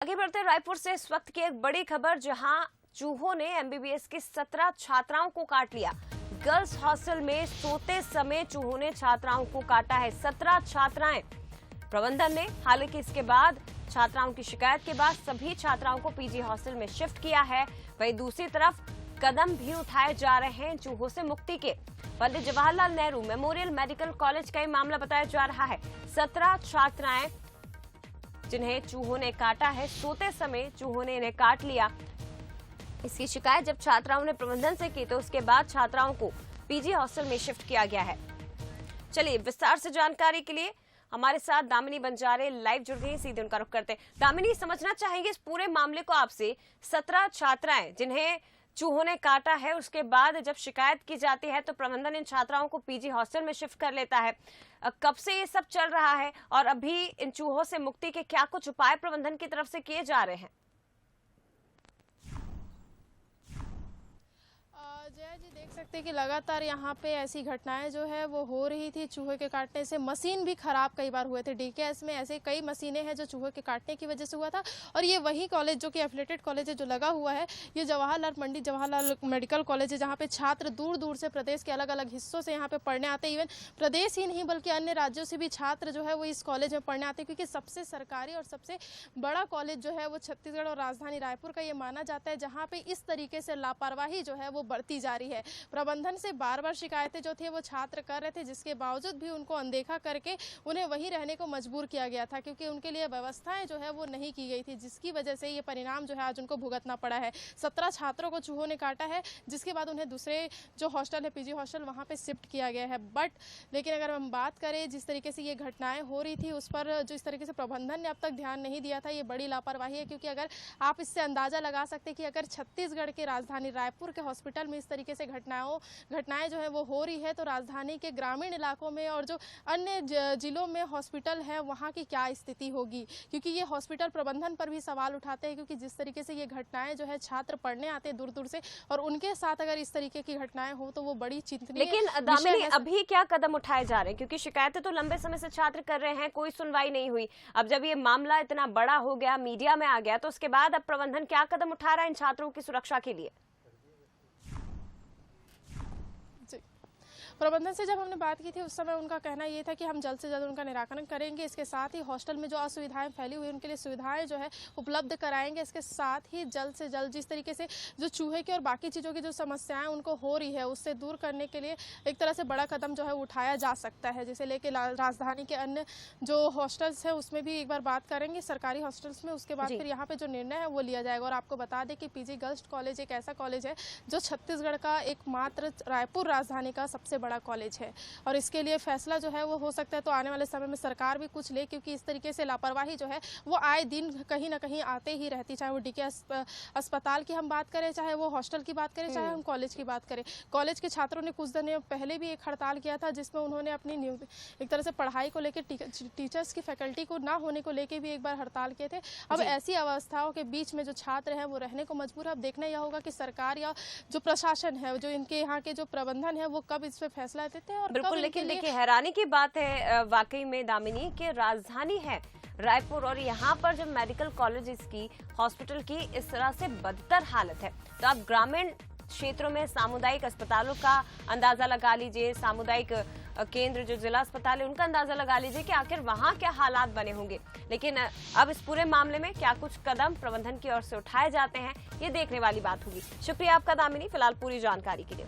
आगे बढ़ते रायपुर से इस वक्त की एक बड़ी खबर, जहां चूहों ने एमबीबीएस की 17 छात्राओं को काट लिया। गर्ल्स हॉस्टल में सोते समय चूहों ने छात्राओं को काटा है। 17 छात्राएं। प्रबंधन ने हालांकि इसके बाद छात्राओं की शिकायत के बाद सभी छात्राओं को पीजी हॉस्टल में शिफ्ट किया है। वहीं दूसरी तरफ कदम भी उठाए जा रहे हैं चूहों से मुक्ति के। Pandit Jawaharlal Nehru memorial medical college का ये मामला बताया जा रहा है। 17 छात्राएं जिन्हें चूहों ने काटा है, सोते समय चूहों ने इन्हें काट लिया। इसकी शिकायत जब छात्राओं ने प्रबंधन से की तो उसके बाद छात्राओं को पीजी हॉस्टल में शिफ्ट किया गया है। चलिए विस्तार से जानकारी के लिए हमारे साथ दामिनी बंजारे लाइव जुड़ गई, सीधे उनका रुख करते हैं। दामिनी, समझना चाहेंगे इस पूरे मामले को आपसे। 17 छात्राएं जिन्हें चूहों ने काटा है, उसके बाद जब शिकायत की जाती है तो प्रबंधन इन छात्राओं को पीजी हॉस्टल में शिफ्ट कर लेता है। कब से ये सब चल रहा है और अभी इन चूहों से मुक्ति के क्या कुछ उपाय प्रबंधन की तरफ से किए जा रहे हैं? जया जी, देख सकते हैं कि लगातार यहाँ पे ऐसी घटनाएं जो है वो हो रही थी। चूहे के काटने से मशीन भी खराब कई बार हुए थे। डीकेएस में ऐसे कई मशीनें हैं जो चूहे के काटने की वजह से हुआ था। और ये वही कॉलेज जो कि एफिलेटेड कॉलेज है जो लगा हुआ है, ये पंडित जवाहरलाल मेडिकल कॉलेज है, जहाँ पे छात्र दूर दूर से प्रदेश के अलग अलग हिस्सों से यहाँ पे पढ़ने आते हैं। इवन प्रदेश ही नहीं बल्कि अन्य राज्यों से भी छात्र जो है वो इस कॉलेज में पढ़ने आते हैं, क्योंकि सबसे सरकारी और सबसे बड़ा कॉलेज जो है वो छत्तीसगढ़ और राजधानी रायपुर का ये माना जाता है, जहाँ पे इस तरीके से लापरवाही जो है वो बढ़ती जा रही है। प्रबंधन से बार बार शिकायतें जो थी वो छात्र कर रहे थे, जिसके बावजूद भी उनको अनदेखा करके उन्हें वहीं रहने को मजबूर किया गया था, क्योंकि उनके लिए व्यवस्थाएं जो है वो नहीं की गई थी, जिसकी वजह से ये परिणाम जो है आज उनको भुगतना पड़ा है। 17 छात्रों को चूहों ने काटा है, जिसके बाद उन्हें दूसरे जो हॉस्टल है पीजी हॉस्टल वहाँ पे शिफ्ट किया गया है। लेकिन अगर हम बात करें जिस तरीके से ये घटनाएं हो रही थी उस पर जो इस तरीके से प्रबंधन ने अब तक ध्यान नहीं दिया था, ये बड़ी लापरवाही है। क्योंकि अगर आप इससे अंदाजा लगा सकते हैं कि अगर छत्तीसगढ़ के राजधानी रायपुर के हॉस्पिटल में इस तरीके से घटनाएं जो है वो हो रही है, तो राजधानी के ग्रामीण इलाकों में और जो अन्य जिलों में हॉस्पिटल है वहाँ की क्या स्थिति होगी। क्योंकि ये हॉस्पिटल प्रबंधन पर भी सवाल उठाते हैं, क्योंकि जिस तरीके से ये घटनाएं जो है छात्र पढ़ने आते हैं दूर दूर से, और उनके साथ अगर इस तरीके की घटनाएं हो तो वो बड़ी चिंतनीय। लेकिन दामिनी, अभी क्या कदम उठाए जा रहे हैं? क्योंकि शिकायतें तो लंबे समय से छात्र कर रहे हैं, कोई सुनवाई नहीं हुई। अब जब ये मामला इतना बड़ा हो गया, मीडिया में आ गया, तो उसके बाद अब प्रबंधन क्या कदम उठा रहा है इन छात्रों की सुरक्षा के लिए? प्रबंधन से जब हमने बात की थी उस समय उनका कहना ये था कि हम जल्द से जल्द उनका निराकरण करेंगे। इसके साथ ही हॉस्टल में जो असुविधाएं फैली हुई उनके लिए सुविधाएं जो है उपलब्ध कराएंगे। इसके साथ ही जल्द से जल्द जिस तरीके से जो चूहे की और बाकी चीज़ों की जो समस्याएं उनको हो रही है उससे दूर करने के लिए एक तरह से बड़ा कदम जो है उठाया जा सकता है। जैसे लेके राजधानी के अन्य जो हॉस्टल्स है उसमें भी एक बार बात करेंगे, सरकारी हॉस्टल्स में। उसके बाद फिर यहाँ पे जो निर्णय है वो लिया जाएगा। और आपको बता दें कि पीजी गर्ल्स कॉलेज एक ऐसा कॉलेज है जो छत्तीसगढ़ का एकमात्र रायपुर राजधानी का सबसे बड़ा कॉलेज है, और इसके लिए फैसला जो है वो हो सकता है तो आने वाले समय में सरकार भी कुछ ले, क्योंकि इस तरीके से लापरवाही जो है वो आए दिन कहीं ना कहीं आते ही रहती। चाहे वो डीके अस्पताल की हम बात करें, चाहे वो हॉस्टल की बात करें, चाहे हम कॉलेज की बात करें। कॉलेज के छात्रों ने कुछ दिन पहले भी एक हड़ताल किया था, जिसमें उन्होंने अपनी एक तरह से पढ़ाई को लेकर टीचर्स की फैकल्टी को ना होने को लेकर भी एक बार हड़ताल किए थे। अब ऐसी अवस्थाओं के बीच में जो छात्र हैं वो रहने को मजबूर है। अब देखना यह होगा कि सरकार या जो प्रशासन है, जो इनके यहाँ के जो प्रबंधन है, वो कब इस पर फैसला देते हैं। और बिल्कुल, लेकिन देखिए हैरानी की बात है वाकई में दामिनी कि राजधानी है रायपुर और यहाँ पर जब मेडिकल कॉलेज की हॉस्पिटल की इस तरह से बदतर हालत है, तो आप ग्रामीण क्षेत्रों में सामुदायिक अस्पतालों का अंदाजा लगा लीजिए, सामुदायिक केंद्र जो जिला अस्पताल है उनका अंदाजा लगा लीजिए कि आखिर वहां क्या हालात बने होंगे। लेकिन अब इस पूरे मामले में क्या कुछ कदम प्रबंधन की ओर से उठाए जाते हैं, ये देखने वाली बात होगी। शुक्रिया आपका दामिनी, फिलहाल पूरी जानकारी के लिए।